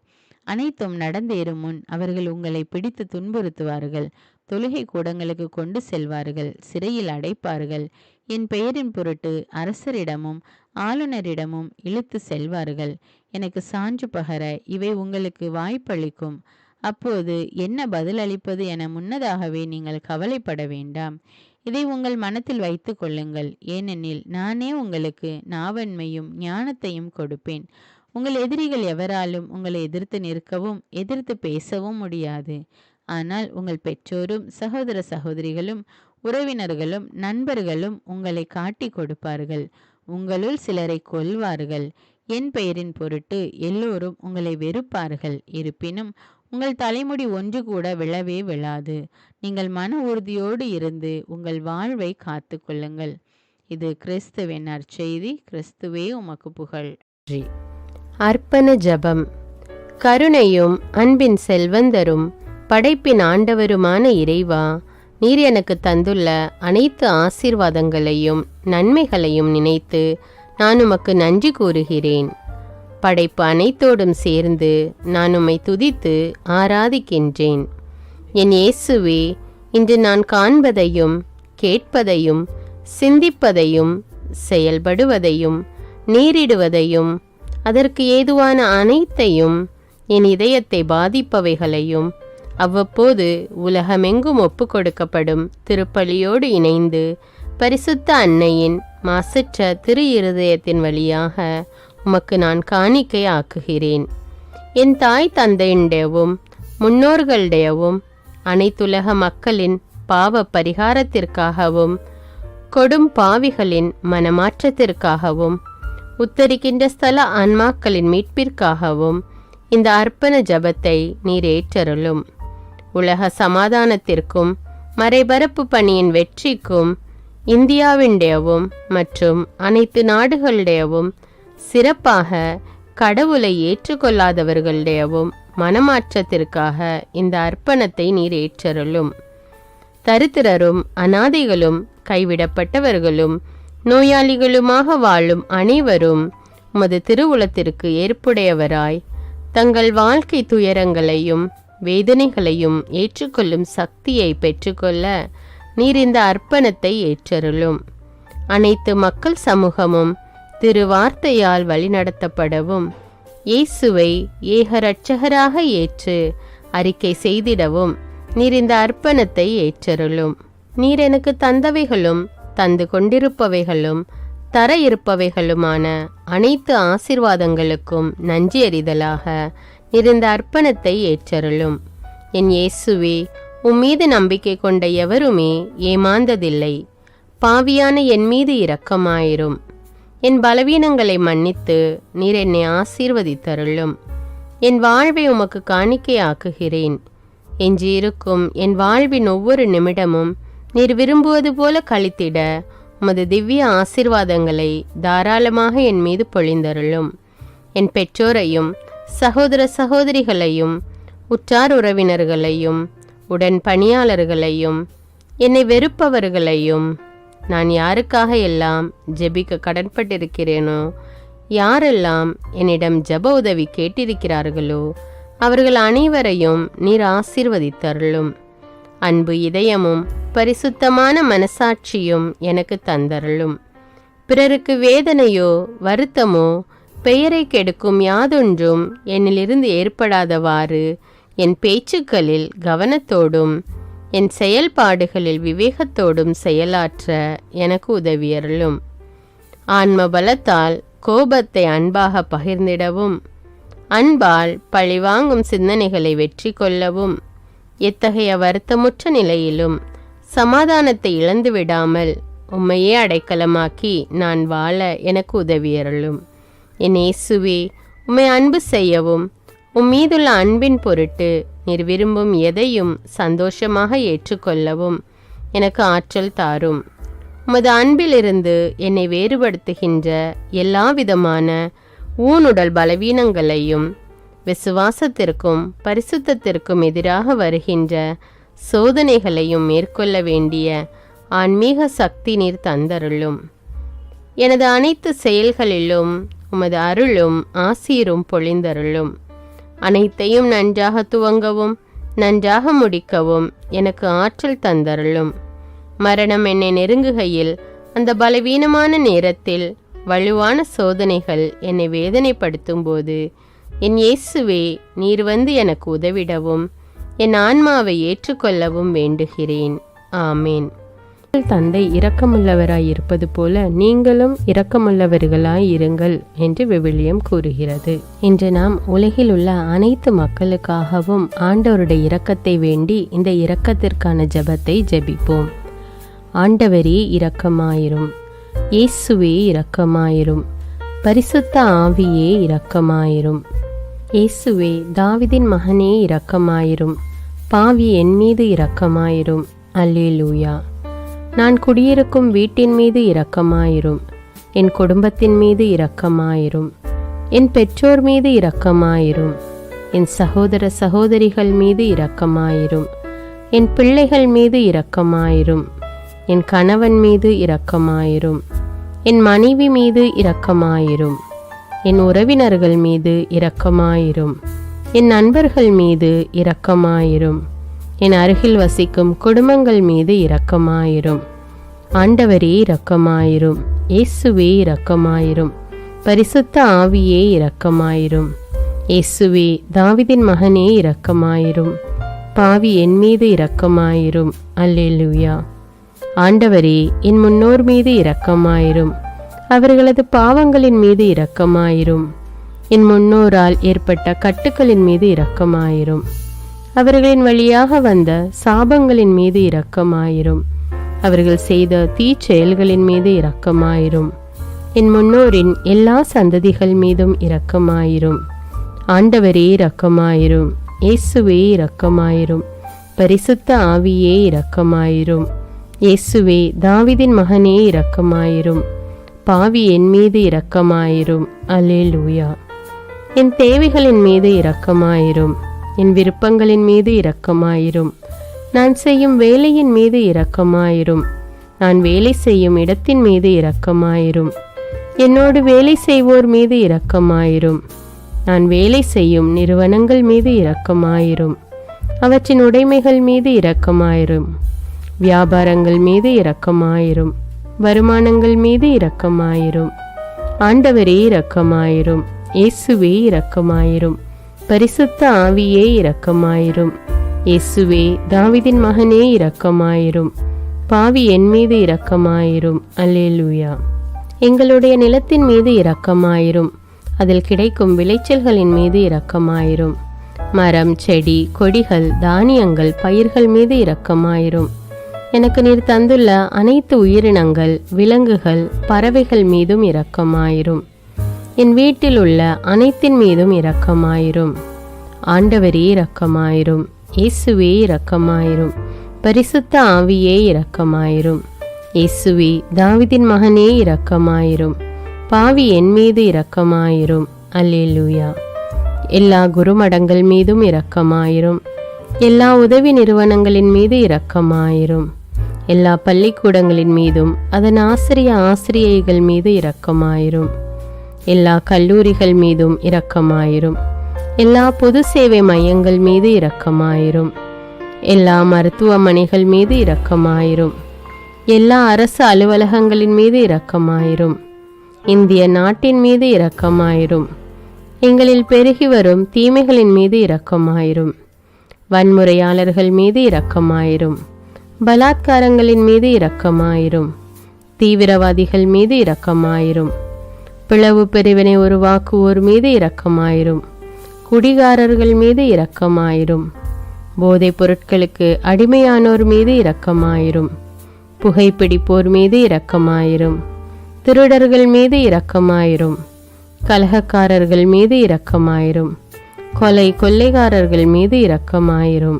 S1: அனைத்தும் நடந்தேறும் முன் அவர்கள் உங்களை பிடித்து துன்புறுத்துவார்கள், தொழுகை கூடங்களுக்கு கொண்டு செல்வார்கள், சிறையில் அடைப்பார்கள். என் பெயரின் பொருட்டு அரசரிடமும் ஆளுநரிடமும் இழுத்து செல்வார்கள். எனக்கு சான்று பகர இவை உங்களுக்கு வாய்ப்பளிக்கும். அப்போது என்ன பதில் அளிப்பது என முன்னதாகவே நீங்கள் கவலைப்பட வேண்டாம். இதை உங்கள் மனத்தில் வைத்து கொள்ளுங்கள். ஏனெனில் நானே உங்களுக்கு நாவன்மையும் ஞானத்தையும் கொடுப்பேன். உங்கள் எதிரிகள் எவராலும் உங்களை எதிர்த்து நிற்கவும் எதிர்த்து பேசவும் முடியாது. ஆனால் உங்கள் பெற்றோரும் சகோதர சகோதரிகளும் உறவினர்களும் நண்பர்களும் உங்களை காட்டி கொடுப்பார்கள். உங்களுள் சிலரை கொல்வார்கள். என் பெயரின் பொருட்டு எல்லோரும் உங்களை வெறுப்பார்கள். இருப்பினும் உங்கள் தலைமுடி ஒன்று கூட விழவே விழாது. நீங்கள் மன உறுதியோடு இருந்து உங்கள் வாழ்வை காத்து கொள்ளுங்கள். இது கிறிஸ்துவின் நற்செய்தி. கிறிஸ்துவே உமக்கு புகழ்.
S2: அர்ப்பண ஜெபம். கருணையும் அன்பின் செல்வந்தரும் படைப்பின் ஆண்டவருமான இறைவா, நீர் எனக்கு தந்துள்ள அனைத்து ஆசீர்வாதங்களையும் நன்மைகளையும் நினைத்து நான் உமக்கு நன்றி கூறுகிறேன். படைப்பு அனைத்தோடும் சேர்ந்து நான் உம்மை துதித்து ஆராதிக்கின்றேன். என் இயேசுவே, இன்று நான் காண்பதையும் கேட்பதையும் சிந்திப்பதையும் செயல்படுவதையும் நேரிடுவதையும் அதற்கு ஏதுவான அனைத்தையும் என் இதயத்தை பாதிப்பவைகளையும் அவ்வப்போது உலகமெங்கும் ஒப்பு கொடுக்கப்படும் திருப்பலியோடு இணைந்து பரிசுத்த அன்னையின் மாசற்ற திரு இருதயத்தின் வழியாக உமக்கு நான் காணிக்கை ஆக்குகிறேன். என் தாய் தந்தையுடையவும் முன்னோர்களுடையவும் அனைத்துலக மக்களின் பாவ பரிகாரத்திற்காகவும் கொடும் பாவிகளின் மனமாற்றத்திற்காகவும் உத்தரிக்கின்ற ஸ்தல ஆன்மாக்களின் மீட்பிற்காகவும் இந்த அர்ப்பண ஜபத்தை நீர் ஏற்றருளும். உலக சமாதானத்திற்கும் மறைபரப்பு பணியின் வெற்றிக்கும் இந்தியாவினுடையவும் மற்றும் அனைத்து நாடுகளுடையவும் சிறப்பாக கடவுளை ஏற்றுக்கொள்ளாதவர்களுடையவும் மனமாற்றத்திற்காக இந்த அர்ப்பணத்தை நீர் ஏற்றருளும். தரித்திரரும் அனாதைகளும் கைவிடப்பட்டவர்களும் நோயாளிகளுமாக வாழும் அனைவரும் உமது திருவுளத்திற்கு ஏற்புடையவராய் தங்கள் வாழ்க்கை துயரங்களையும் வேதனைகளையும் ஏற்றுக்கொள்ளும் சக்தியை பெற்றுக்கொள்ள நீர் இந்த அர்ப்பணத்தை ஏற்றருளும். அனைத்து மக்கள் சமூகமும் திருவார்த்தையால் வழிநடத்தப்படவும் இயேசுவை ஏக இரட்சகராக ஏற்று அறிக்கை செய்திடவும் நீர் இந்த அர்ப்பணத்தை ஏற்றருளும். நீர் எனக்கு தந்தவைகளும் தந்து கொண்டிருப்பவைகளும் தர இருப்பவைகளுமான அனைத்து ஆசீர்வாதங்களுக்கும் நன்றி அறிதலாக நீர் இந்த அர்ப்பணத்தை ஏற்றருளும். என் இயேசுவே, உம்மீது நம்பிக்கை கொண்ட எவருமே ஏமாந்ததில்லை. பாவியான என் மீது இரக்கமாயிரும். என் பலவீனங்களை மன்னித்து நீர் என்னை ஆசீர்வதித்தருளும். என் வாழ்வை உமக்கு காணிக்கையாக்குகிறேன். எஞ்சியிருக்கும் என் வாழ்வின் ஒவ்வொரு நிமிடமும் நீர் விரும்புவது போல கழித்திட உமது திவ்ய ஆசீர்வாதங்களை தாராளமாக என் மீது பொழிந்தருளும். என் பெற்றோரையும் சகோதர சகோதரிகளையும் உற்றார் உறவினர்களையும் உடன் பணியாளர்களையும் என்னை வெறுப்பவர்களையும் நான் யாருக்காக எல்லாம் ஜெபிக்க கடன்பட்டிருக்கிறேனோ, யாரெல்லாம் என்னிடம் ஜெப உதவி கேட்டிருக்கிறார்களோ அவர்கள் அனைவரையும் நீர் ஆசீர்வதித்தருளும். அன்பு இதயமும் பரிசுத்தமான மனசாட்சியும் எனக்கு தந்தருளும். பிறருக்கு வேதனையோ வருத்தமோ பெயரை கெடுக்கும் யாதொன்றும் என்னிலிருந்து ஏற்படாதவாறு என் பேச்சுக்களில் கவனத்தோடும் என் செயல்பாடுகளில் விவேகத்தோடும் செயலாற்ற எனக்கு உதவியருளும். ஆன்ம பலத்தால் கோபத்தை அன்பாக பகிர்ந்திடவும் அன்பால் பழிவாங்கும் சிந்தனைகளை வெற்றி கொள்ளவும் எத்தகைய வருத்தமுற்ற நிலையிலும் சமாதானத்தை இழந்து விடாமல் உம்மையே அடைக்கலமாக்கி நான் வாழ எனக்கு உதவியருளும். என் இயேசுவே, உம்மை அன்பு செய்யவும் உம்மீதுள்ள அன்பின் பொருட்டு நீர் விரும்பும் எதையும் சந்தோஷமாக ஏற்றுக்கொள்ளவும் எனக்கு ஆற்றல் தாரும். உமது அன்பிலிருந்து என்னை வேறுபடுத்துகின்ற எல்லா விதமான ஊனுடல் பலவீனங்களையும் விசுவாசத்திற்கும் பரிசுத்தத்திற்கும் எதிராக வருகின்ற சோதனைகளையும் மேற்கொள்ள வேண்டிய ஆன்மீக சக்தி நீர் தந்தருளும். எனது அனைத்து செயல்களிலும் உமது அருளும் ஆசீரும் பொழிந்தருளும். அனைத்தையும் நன்றாக துவங்கவும் நன்றாக முடிக்கவும் எனக்கு ஆற்றல் தந்தருளும். மரணம் என்னை நெருங்குகையில் அந்த பலவீனமான நேரத்தில் வலுவான சோதனைகள் என்னை வேதனைப்படுத்தும் போது என் இயேசுவே, நீர் வந்து எனக்கு உதவிடவும் என் ஆன்மாவை ஏற்றுக்கொள்ளவும் வேண்டுகிறேன். ஆமேன். தந்தை இரக்கமுள்ளவராய் இருப்பது போல நீங்களும் இரக்கமுள்ளவர்களாய் இருங்கள் என்று விவிலியம் கூறுகிறது. இன்று நாம் உலகில் உள்ள அனைத்து மக்களுக்காகவும் ஆண்டவருடைய இரக்கத்தை வேண்டி இந்த இரக்கத்திற்கான ஜெபத்தை ஜெபிப்போம். ஆண்டவரே இரக்கமாயிரும். இயேசுவே இரக்கமாயிரும். பரிசுத்த ஆவியே இரக்கமாயிரும். இயேசுவே, தாவீதின் மகனே இரக்கமாயிரும். பாவி என் மீது இரக்கமாயிரும். அல்லேலூயா. நான் குடியிருக்கும் வீட்டின் மீது இரக்கமாயிரும். என் குடும்பத்தின் மீது இரக்கமாயிரும். என் பெற்றோர் மீது இரக்கமாயிரும். என் சகோதர சகோதரிகள் மீது இரக்கமாயிரும். என் பிள்ளைகள் மீது இரக்கமாயிரும். என் கணவன் மீது இரக்கமாயிரும். என் மனைவி மீது இரக்கமாயிரும். என் உறவினர்கள் மீது இரக்கமாயிரும். என் நண்பர்கள் மீது இரக்கமாயிரும். என் அருகில் வசிக்கும் குடும்பங்கள் மீது இரக்கமாயிரும். ஆண்டவரே இரக்கமாயிரும். இயேசுவே இரக்கமாயிரும். பரிசுத்த ஆவியே இரக்கமாயிரும். இயேசுவே, தாவீதின் மகனே இரக்கமாயிரும். பாவி என் மீது இரக்கமாயிரும். அல்லேலூயா. ஆண்டவரே, என் முன்னோர் மீது இரக்கமாயிரும். அவர்களது பாவங்களின் மீது இரக்கமாயிரும். என் முன்னோரால் ஏற்பட்ட கட்டுக்களின் மீது இரக்கமாயிரும். அவர்களின் வழியாக வந்த சாபங்களின் மீது இரக்கமாயிரும். அவர்கள் செய்த தீச்செயல்களின் மீது இரக்கமாயிரும். என் முன்னோரின் எல்லா சந்ததிகள் மீதும் இரக்கமாயிரும். ஆண்டவரே இரக்கமாயிரும். இயேசுவே இரக்கமாயிரும். பரிசுத்த ஆவியே இரக்கமாயிரும். இயேசுவே தாவீதின் மகனே இரக்கமாயிரும். பாவி என் மீது இரக்கமாயிரும். அல்லேலூயா. என் தேவைகளின் மீது இரக்கமாயிரும். என் விருப்பங்களின் மீது இரக்கமாயிரும். நான் செய்யும் வேலையின் மீது இரக்கமாயிரும். நான் வேலை செய்யும் இடத்தின் மீது இரக்கமாயிரும். என்னோடு வேலை செய்வோர் மீது இரக்கமாயிரும். நான் வேலை செய்யும் நிறுவனங்கள் மீது இரக்கமாயிரும். அவற்றின் உடைமைகள் மீது இரக்கமாயிரும். வியாபாரங்கள் மீது இரக்கமாயிரும். வருமானங்கள் மீது இரக்கமாயிரும். ஆண்டவரே இரக்கமாயிரும். இயேசுவே இரக்கமாயிரும். பரிசுத்த ஆவியே இரக்கமாயிரும். இயேசுவே தாவீதின் மகனே இரக்கமாயிரும். பாவி என் மீது இரக்கமாயிரும். அல்லேலூயா. எங்களுடைய நிலத்தின் மீது இரக்கமாயிரும். அதில் கிடைக்கும் விளைச்சல்களின் மீது இரக்கமாயிரும். மரம், செடி, கொடிகள், தானியங்கள், பயிர்கள் மீது இரக்கமாயிரும். எனக்கு நீர் தந்துள்ள அனைத்து உயிரினங்கள், விலங்குகள், பறவைகள் மீதும் இரக்கமாயிரும். என் வீட்டில் உள்ள அனைத்தின் மீதும் இரக்கமாயிரும். ஆண்டவரே இரக்கமாயிரும். இயேசுவே இரக்கமாயிரும். பரிசுத்த ஆவியே இரக்கமாயிரும். இயேசுவே தாவீதின் மகனே இரக்கமாயிரும். பாவி என் மீது இரக்கமாயிரும். அல்லேலூயா. எல்லா குருமடங்கள் மீதும் இரக்கமாயிரும். எல்லா உதவி நிறுவனங்களின் மீது இரக்கமாயிரும். எல்லா பள்ளிக்கூடங்களின் மீதும் அதன் ஆசிரியைகள் மீது இரக்கமாயிரும். எல்லா கல்லூரிகள் மீதும் இரக்கமாயிரும். எல்லா பொது சேவை மையங்கள் மீது இரக்கமாயிரும். எல்லா மருத்துவமனைகள் மீது இரக்கமாயிரும். எல்லா அரசு அலுவலகங்களின் மீது இரக்கமாயிரும். இந்திய நாட்டின் மீது இரக்கமாயிரும். எங்களில் பெருகி வரும் தீமைகளின் மீது இரக்கமாயிரும். வன்முறையாளர்கள் மீது இரக்கமாயிரும். பலாத்காரங்களின் மீது இரக்கமாயிரும். தீவிரவாதிகள் மீது இரக்கமாயிரும். பிளவு பிரிவினை உருவாக்குவோர் மீது இரக்கமாயிரும். குடிகாரர்கள் மீது இரக்கமாயிரும். போதைப் பொருட்களுக்கு அடிமையானோர் மீது இரக்கமாயிரும். புகைப்பிடிப்போர் மீது இரக்கமாயிரும். திருடர்கள் மீது இரக்கமாயிரும். கலகக்காரர்கள் மீது இரக்கமாயிரும். கொள்ளைக்காரர்கள் மீது இரக்கமாயிரும்.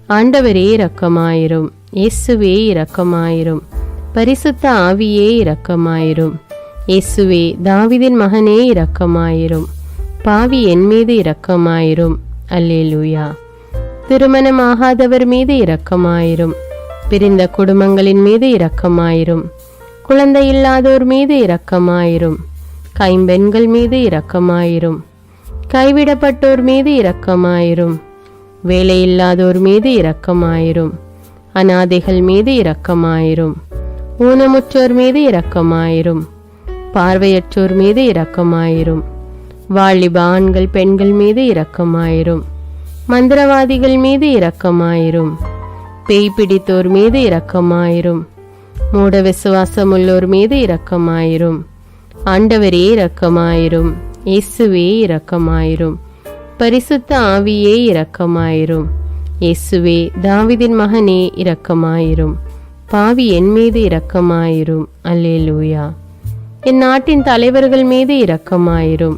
S2: ஆண்டவரே இரக்கமாயிரும். இயேசுவே இரக்கமாயிரும். பரிசுத்த ஆவியே இரக்கமாயிரும். இயேசுவே தாவீதின் மகனே இரக்கமாயிரும். பாவி என் மீது இரக்கமாயிரும். அல்லேலூயா. திருமணமாகாதவர் மீது இரக்கமாயிரும். பிரிந்த குடும்பங்களின் மீது இரக்கமாயிரும். குழந்தை இல்லாதோர் மீது இரக்கமாயிரும். கைம்பெண்கள் மீது இரக்கமாயிரும். கைவிடப்பட்டோர் மீது இரக்கமாயிரும். வேலையில்லாதோர் மீது இரக்கமாயிரும். அநாதைகள் மீது இரக்கமாயிரும். ஊனமுற்றோர் மீது இரக்கமாயிரும். பார்வையற்றோர் மீது இரக்கமாயிரும். வாலிப ஆண்கள் பெண்கள் மீது இரக்கமாயிரும். மந்திரவாதிகள் மீது இரக்கமாயிரும். பேய் பிடித்தோர் மீது இரக்கமாயிரும். மூட விசுவாசமுள்ளோர் மீது இரக்கமாயிரும். ஆண்டவரே இரக்கமாயிரும். இயேசுவே இரக்கமாயிரும். பரிசுத்த ஆவியே இரக்கமாயிரும். இயேசுவே தாவீதின் மகனே இரக்கமாயிரும். பாவி என் மீது இரக்கமாயிரும். அல்லேலூயா. என் நாட்டின் தலைவர்கள் மீது இரக்கமாயிரும்.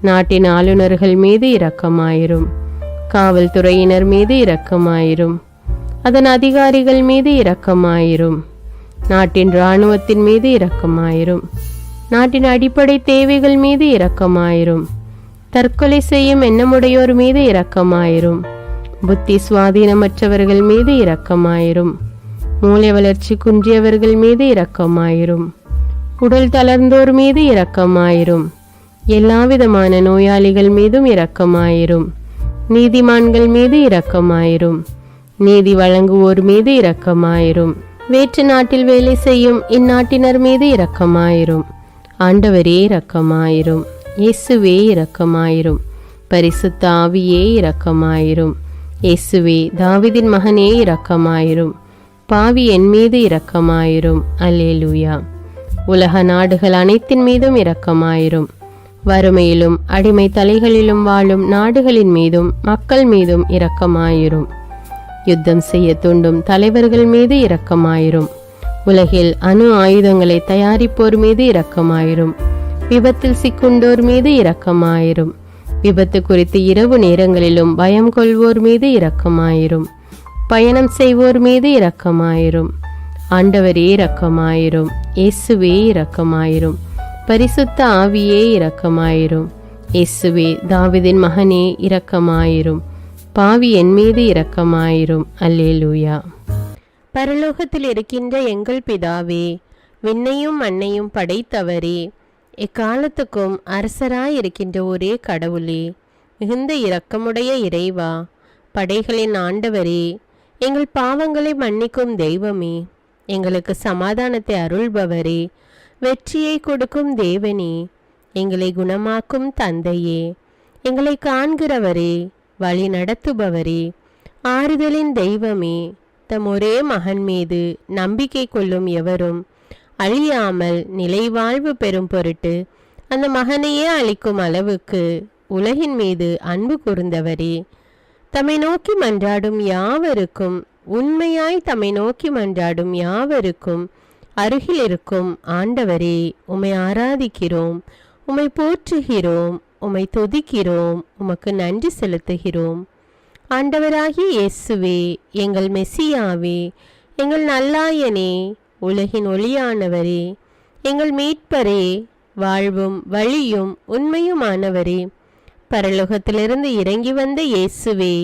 S2: நாட்டின் ஆளுநர்கள் மீது இரக்கமாயிரும். காவல்துறையினர் மீது இரக்கமாயிரும். அதன் அதிகாரிகள் மீது இரக்கமாயிரும். நாட்டின் இராணுவத்தின் மீது இரக்கமாயிரும். நாட்டின் அடிப்படை தேவைகள் மீது இரக்கமாயிரும். தற்கொலை செய்யும் எண்ணமுடையோர் மீது இரக்கமாயிரும். புத்தி சுவாதீனமற்றவர்கள் மீது இரக்கமாயிரும். மூளை வளர்ச்சி குன்றியவர்கள் மீது இரக்கமாயிரும். உடல் தளர்ந்தோர் மீது இரக்கமாயிரும். எல்லாவிதமான நோயாளிகள் மீதும் இரக்கமாயிரும். நீதிமான்கள் மீது இரக்கமாயிரும். நீதி வழங்குவோர் மீது இரக்கமாயிரும். வேற்று நாட்டில் வேலை செய்யும் இந்நாட்டினர் மீது இரக்கமாயிரும். ஆண்டவரே இரக்கமாயிரும். இயேசுவே இரக்கமாயிரும். பரிசுத்த ஆவியே இரக்கமாயிரும். இயேசுவே தாவீதின் மகனே இரக்கமாயிரும். பாவி என் மீது இரக்கமாயிரும். அல்லேலூயா. உலக நாடுகள் அனைத்தின் மீதும் இரக்கமாயிரும். வறுமையிலும் அடிமை தலைகளிலும் வாழும் நாடுகளின் மீதும் மக்கள் மீதும் இரக்கமாயிரும். யுத்தம் செய்ய தூண்டும் தலைவர்கள் மீது இரக்கமாயிரும். உலகில் அணு ஆயுதங்களை தயாரிப்போர் மீது இரக்கமாயிரும். விபத்தில் சிக்குண்டோர் மீது இரக்கமாயிரும். விபத்து குறித்து இரவு நேரங்களிலும் பயம் கொள்வோர் மீது இரக்கமாயிரும். பயணம் செய்வோர் மீது இரக்கமாயிரும். ஆண்டவரே இரக்கமாயிரும். இயேசுவே இரக்கமாயிரும். பரிசுத்த ஆவியே இரக்கமாயிரும். இயேசுவே தாவீதின் மகனே இரக்கமாயிரும். பாவி என் மீது இரக்கமாயிரும். அல்லேலூயா. பரலோகத்தில் இருக்கின்ற எங்கள் பிதாவே, விண்ணையும் மண்ணையும் படைத்தவரே, எக்காலத்துக்கும் அரசராயிருக்கின்ற ஒரே கடவுளே, மிகுந்த இரக்கமுடைய இறைவா, படைகளின் ஆண்டவரே, எங்கள் பாவங்களை மன்னிக்கும் தெய்வமே, எங்களுக்கு சமாதானத்தை அருள்பவரே, வெற்றியை கொடுக்கும் தேவனே, எங்களை குணமாக்கும் தந்தையே, எங்களை காண்கிறவரே, வழி நடத்துபவரே, ஆறுதலின் தெய்வமே, தம் ஒரே மகன் மீது நம்பிக்கை கொள்ளும் எவரும் அழியாமல் நிலைவாழ்வு பெறும் பொருட்டு அந்த மகனையே அளிக்கும் அளவுக்கு உலகின் மீது அன்பு கூர்ந்தவரே, தம்மை நோக்கி மன்றாடும் யாவருக்கும், உண்மையாய் தம்மை நோக்கி மன்றாடும் யாவருக்கும் அருகில் இருக்கும் ஆண்டவரே, உம்மை ஆராதிக்கிறோம், உம்மை போற்றுகிறோம், உம்மை துதிக்கிறோம், உமக்கு நன்றி செலுத்துகிறோம். ஆண்டவராகிய இயேசுவே, எங்கள் மெசியாவே, எங்கள் நல்லாயனே, உலகின் ஒளியானவரே, எங்கள் மீட்பரே, வாழ்வும் வழியும் உண்மையுமானவரே, பரலோகத்திலிருந்து இறங்கி வந்த இயேசுவே,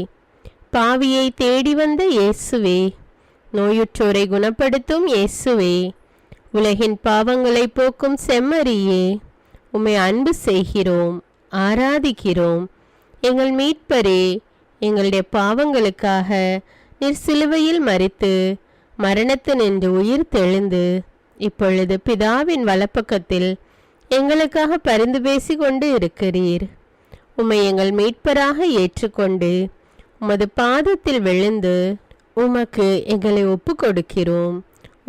S2: பாவியை தேடி வந்த இயேசுவே, நோயுற்றோரை குணப்படுத்தும் இயேசுவே, உலகின் பாவங்களை போக்கும் செம்மறியே, உம்மை அன்பு செய்கிறோம், ஆராதிக்கிறோம். எங்கள் மீட்பரே, எங்களுடைய பாவங்களுக்காக நீர் சிலுவையில் மரித்து மரணத்தினின்று உயிர் தெழுந்து இப்பொழுது பிதாவின் வலப்பக்கத்தில் எங்களுக்காக பரிந்து பேசி கொண்டு இருக்கிறீர். உம்மை எங்கள் மீட்பராக ஏற்றுக்கொண்டு உமது பாதத்தில் விழுந்து உமக்கு எங்களை ஒப்பு கொடுக்கிறோம்.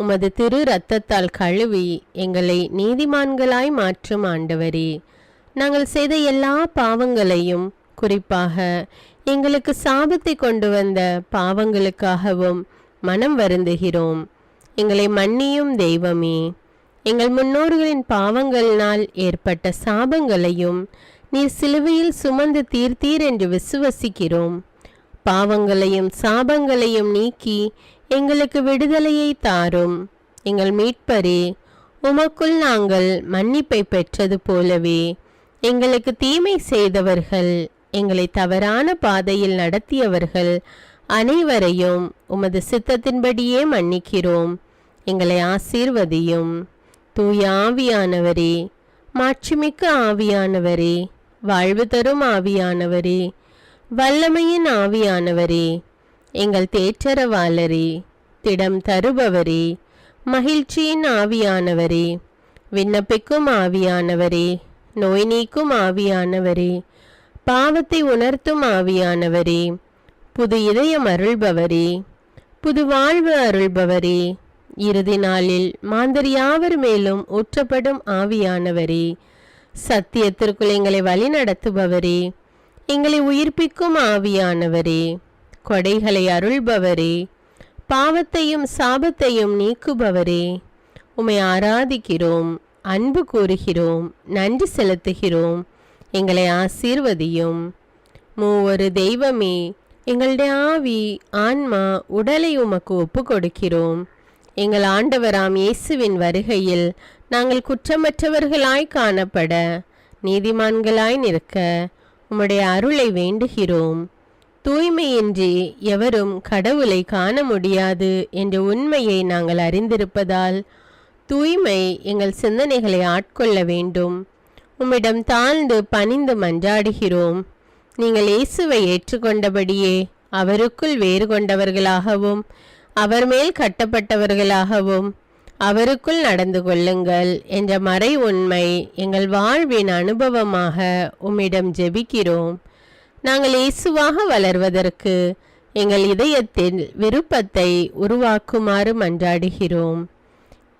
S2: உமது திரு இரத்தத்தால் கழுவி எங்களை நீதிமான்களாய் மாற்றும் ஆண்டவரே, நாங்கள் செய்த எல்லா பாவங்களையும், குறிப்பாக எங்களுக்கு சாபத்தை கொண்டு வந்த பாவங்களுக்காகவும் மனம் வருந்துகிறோம். எங்களை மன்னியும் தெய்வமே, எங்கள் முன்னோர்களின் பாவங்களினால் ஏற்பட்ட சாபங்களையும் நீர் சிலுவையில் சுமந்து தீர்த்தீர் என்று விசுவசிக்கிறோம். பாவங்களையும் சாபங்களையும் நீக்கி எங்களுக்கு விடுதலையை தாரும். எங்கள் மீட்பரே, உமக்குள் நாங்கள் மன்னிப்பை பெற்றது போலவே எங்களுக்கு தீமை செய்தவர்கள், எங்களை தவறான பாதையில் நடத்தியவர்கள் அனைவரையும் உமது சித்தத்தின்படியே மன்னிக்கிறோம். எங்களை ஆசீர்வதியும். தூய ஆவியானவரே, மாட்சிமிக்க ஆவியானவரே, வாழ்வு தரும் ஆவியானவரே, வல்லமையின் ஆவியானவரே, எங்கள் தேற்றரவாளரே, திடம் தருபவரே, மகிழ்ச்சியின் ஆவியானவரே, விண்ணப்பிக்கும் ஆவியானவரே, நோய் நீக்கும் ஆவியானவரே, பாவத்தை உணர்த்தும் ஆவியானவரே, புது இதயம் அருள்பவரே, புது வாழ்வு அருள்பவரே, இறுதி நாளில் மாந்தர் யாவர் மேலும் ஊற்றப்படும் ஆவியானவரே, சத்தியத்திற்குள் எங்களை வழி நடத்துபவரே, எங்களை உயிர்ப்பிக்கும் ஆவியானவரே, கொடைகளை அருள்பவரே, பாவத்தையும் சாபத்தையும் நீக்குபவரே, உம்மை ஆராதிக்கிறோம், அன்பு கூறுகிறோம், நன்றி செலுத்துகிறோம். எங்களை ஆசீர்வதியும். மூவொரு தெய்வமே, எங்களுடைய ஆவி, ஆன்மா, உடலை உமக்கு ஒப்பு கொடுக்கிறோம். எங்கள் ஆண்டவராம் இயேசுவின் வருகையில் நாங்கள் குற்றமற்றவர்களாய் காணப்பட, நீதிமான்களாய் நிற்க உம்முடைய அருளை வேண்டுகிறோம். தூய்மையின்றி எவரும் கடவுளை காண முடியாது என்ற உண்மையை நாங்கள் அறிந்திருப்பதால் தூய்மை எங்கள் சிந்தனைகளை ஆட்கொள்ள வேண்டும். உம்மிடம் தாழ்ந்து பணிந்து மன்றாடுகிறோம். நீங்கள் இயேசுவை ஏற்றுக்கொண்டபடியே அவருக்குள் வேறு கொண்டவர்களாகவும் அவர் மேல் கட்டப்பட்டவர்களாகவும் அவருக்குள் நடந்து கொள்ளுங்கள் என்ற மறை உண்மை எங்கள் வாழ்வின் அனுபவமாக உம்மிடம் ஜெபிக்கிறோம். நாங்கள் இயேசுவாக வளர்வதற்கு எங்கள் இதயத்தில் விருப்பத்தை உருவாக்குமாறு மன்றாடுகிறோம்.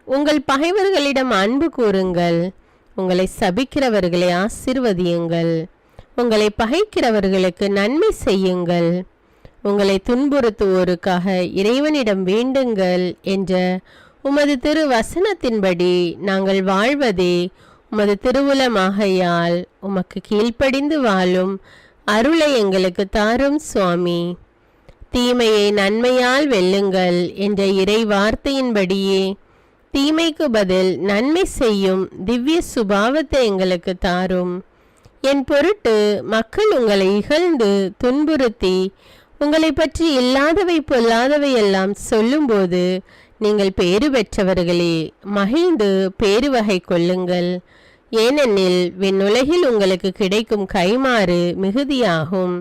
S2: உங்கள் பகைவர்களிடம் அன்பு கூறுங்கள், உங்களை சபிக்கிறவர்களை ஆசீர்வதியுங்கள், உங்களை பகைக்கிறவர்களுக்கு நன்மை செய்யுங்கள், உங்களை துன்புறுத்துவோருக்காக இறைவனிடம் வேண்டுங்கள் என்ற உமது திரு வசனத்தின்படி நாங்கள் வாழ்வதே உமது திருவுலமாகையால் உமக்கு கீழ்ப்படிந்து வாழும் அருளை எங்களுக்கு தாரும் சுவாமி. தீமையை நன்மையால் வெல்லுங்கள் என்ற இறை வார்த்தையின்படியே தீமைக்கு பதில் நன்மை செய்யும் திவ்ய சுபாவத்தை எங்களுக்கு தாரும். என் பொருட்டு மக்கள் உங்களை இகழ்ந்து துன்புறுத்தி உங்களை பற்றி இல்லாதவை பொல்லாதவை எல்லாம் சொல்லும்போது நீங்கள் பேறு பெற்றவர்களே, மகிழ்ந்து பேருவகை கொள்ளுங்கள். ஏனெனில் விண்ணுலகில் உங்களுக்கு கிடைக்கும் கைமாறு மிகுதியாகும்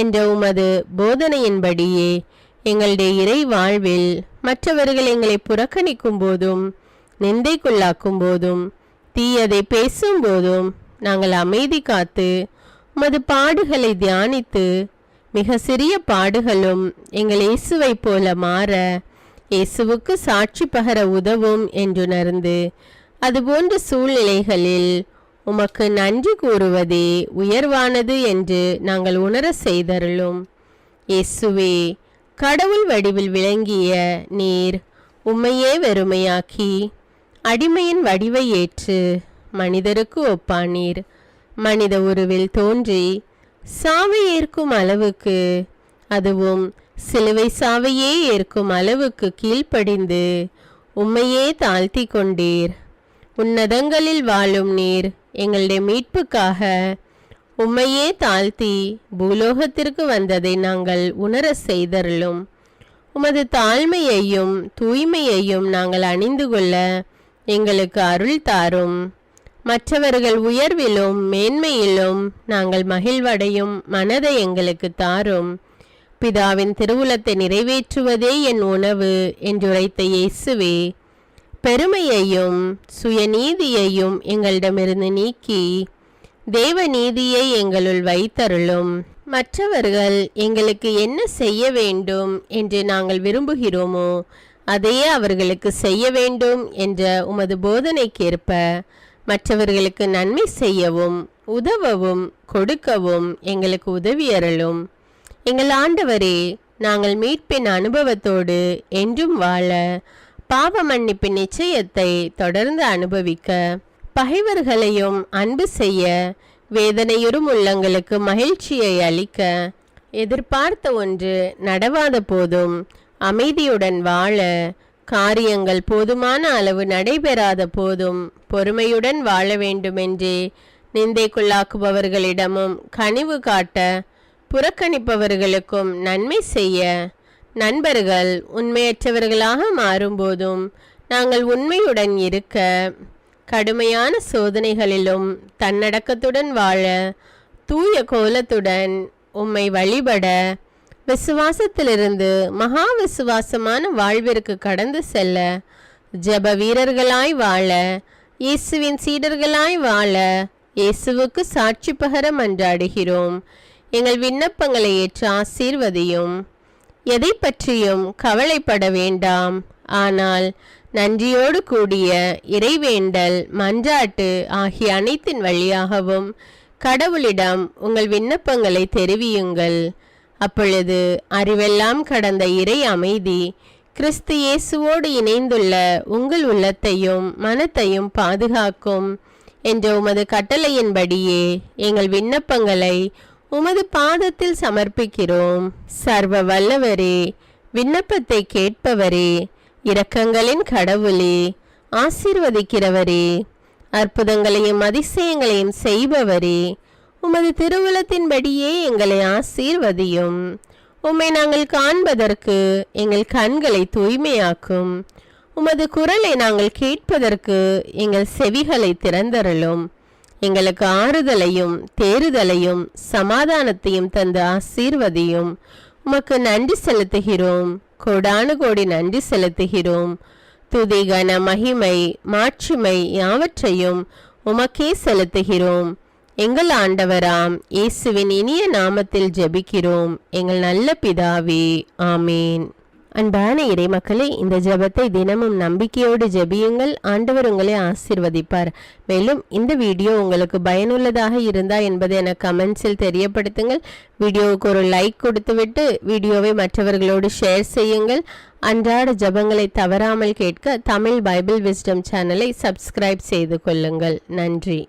S2: என்ற உமது போதனையின்படியே எங்களுடைய இறை வாழ்வில் மற்றவர்கள் எங்களை புறக்கணிக்கும் போதும் நிந்தைக்குள்ளாக்கும் போதும் தீயதை பேசும்போதும் நாங்கள் அமைதி காத்து உமது பாடுகளை தியானித்து மிக சிறிய பாடுகளும் எங்கள் இயேசுவை போல மாற இயேசுவுக்கு சாட்சி பகர உதவும் என்றுணர்ந்து அதுபோன்ற சூழ்நிலைகளில் உமக்கு நன்றி கூறுவதே உயர்வானது என்று நாங்கள் உணர செய்தருளும். இயேசுவே, கடவுள் வடிவில் விளங்கிய நீர் உம்மையே வெறுமையாக்கி அடிமையின் வடிவை ஏற்று மனிதருக்கு ஒப்பானீர். மனித உருவில் தோன்றி சாவை ஏற்கும் அளவுக்கு, அதுவும் சிலுவை சாவையே ஏற்கும் அளவுக்கு கீழ்ப்படிந்து உம்மையே தாழ்த்தி கொண்டீர். உன்னதங்களில் வாழும் நீர் எங்களுடைய மீட்புக்காக உம்மையே தாழ்த்தி பூலோகத்திற்கு வந்ததை நாங்கள் உணர செய்தருளும். உமது தாழ்மையையும் தூய்மையையும் நாங்கள் அணிந்து கொள்ள எங்களுக்கு அருள் தாரும். மற்றவர்கள் உயர்விலும் மேன்மையிலும் நாங்கள் மகிழ்வடையும் மனதை எங்களுக்கு தாரும். பிதாவின் திருவுளத்தை நிறைவேற்றுவதே என் உணவு என்றுரைத்த இயேசுவே, பெருமையையும் சுயநீதியையும் எங்களிடமிருந்து நீக்கி தேவ நீதியை எங்களுள் வைத்தருளும். மற்றவர்கள் எங்களுக்கு என்ன செய்ய வேண்டும் என்று நாங்கள் விரும்புகிறோமோ அதையே அவர்களுக்கு செய்ய வேண்டும் என்ற உமது போதனைக்கேற்ப மற்றவர்களுக்கு நன்மை செய்யவும் உதவவும் கொடுக்கவும் எங்களுக்கு உதவியருளும். எங்கள் ஆண்டவரே, நாங்கள் மீட்பின் அனுபவத்தோடு என்றும் வாழ, பாவ மன்னிப்பின் நிச்சயத்தை தொடர்ந்து அனுபவிக்க, பகைவர்களையும் அன்பு செய்ய, வேதனையுறும் உள்ளங்களுக்கு மகிழ்ச்சியை அளிக்க, எதிர்பார்த்த ஒன்று நடவாத போதும் அமைதியுடன் வாழ, காரியங்கள் போதுமான அளவு நடைபெறாத போதும் பொறுமையுடன் வாழ வேண்டுமென்றே நிந்தைக்குள்ளாக்குபவர்களிடமும் கனிவு காட்ட, புறக்கணிப்பவர்களுக்கும் நன்மை செய்ய, நண்பர்கள் உண்மையற்றவர்களாக மாறும்போதும் நாங்கள் உண்மையுடன் இருக்க, கடுமையான சோதனைகளிலும் தன்னடக்கத்துடன் வாழ, தூய கோலத்துடன் உம்மை வழிபட, விசுவாசத்திலிருந்து மகா விசுவாசமான வாழ்விற்கு கடந்து செல்ல, ஜெப வீரர்களாய் வாழ, இயேசுவின் சீடர்களாய் வாழ, இயேசுவுக்கு சாட்சி பகர மன்றாடுகிறோம். எங்கள் விண்ணப்பங்களை ஏற்று ஆசீர்வதியும். எதை பற்றியும் கவலைப்பட வேண்டாம். ஆனால் நன்றியோடு கூடிய இறைவேண்டல், மன்றாட்டு ஆகிய அனைத்தின் வழியாகவும் கடவுளிடம் உங்கள் விண்ணப்பங்களை தெரிவியுங்கள். அப்பொழுது அறிவெல்லாம் கடந்த இறை அமைதி கிறிஸ்து இயேசுவோடு இணைந்துள்ள உங்கள் உள்ளத்தையும் மனத்தையும் பாதுகாக்கும் என்ற உமது கட்டளையின்படியே எங்கள் விண்ணப்பங்களை உமது பாதத்தில் சமர்ப்பிக்கிறோம். சர்வ வல்லவரே, விண்ணப்பத்தை கேட்பவரே, இரக்கங்களின் கடவுளே, ஆசீர்வதிக்கிறவரே, அற்புதங்களையும் அதிசயங்களையும் செய்பவரே, உமது திருவுளத்தின்படியே எங்களை ஆசீர்வதியும். உம்மை நாங்கள் காண்பதற்கு எங்கள் கண்களை தூய்மையாக்கும். உமது குரலை நாங்கள் கேட்பதற்கு எங்கள் செவிகளை திறந்தருளும். எங்களுக்கு ஆறுதலையும் தேறுதலையும் சமாதானத்தையும் தந்து ஆசீர்வதியும். உமக்கு நன்றி செலுத்துகிறோம், கோடானு கோடி நன்றி செலுத்துகிறோம். துதி, கன, மகிமை, மாட்சிமை யாவற்றையும் உமக்கே செலுத்துகிறோம். எங்கள் ஆண்டவராம் இயேசுவின் இனிய நாமத்தில் ஜெபிக்கிறோம், எங்கள் நல்ல பிதாவே. ஆமேன். அன்பான இறைமக்களே, இந்த ஜெபத்தை தினமும் நம்பிக்கையோடு ஜெபியுங்கள். ஆண்டவர் உங்களை ஆசீர்வதிப்பார். மேலும் இந்த வீடியோ உங்களுக்கு பயனுள்ளதாக இருந்தா என்பதை எனக்கு கமெண்ட்ஸில் தெரியப்படுத்துங்கள். வீடியோவுக்கு ஒரு லைக் கொடுத்துவிட்டு வீடியோவை மற்றவர்களோடு ஷேர் செய்யுங்கள். அன்றாட ஜெபங்களை தவறாமல் கேட்க தமிழ் பைபிள் விஸ்டம் சேனலை சப்ஸ்கிரைப் செய்து கொள்ளுங்கள். நன்றி.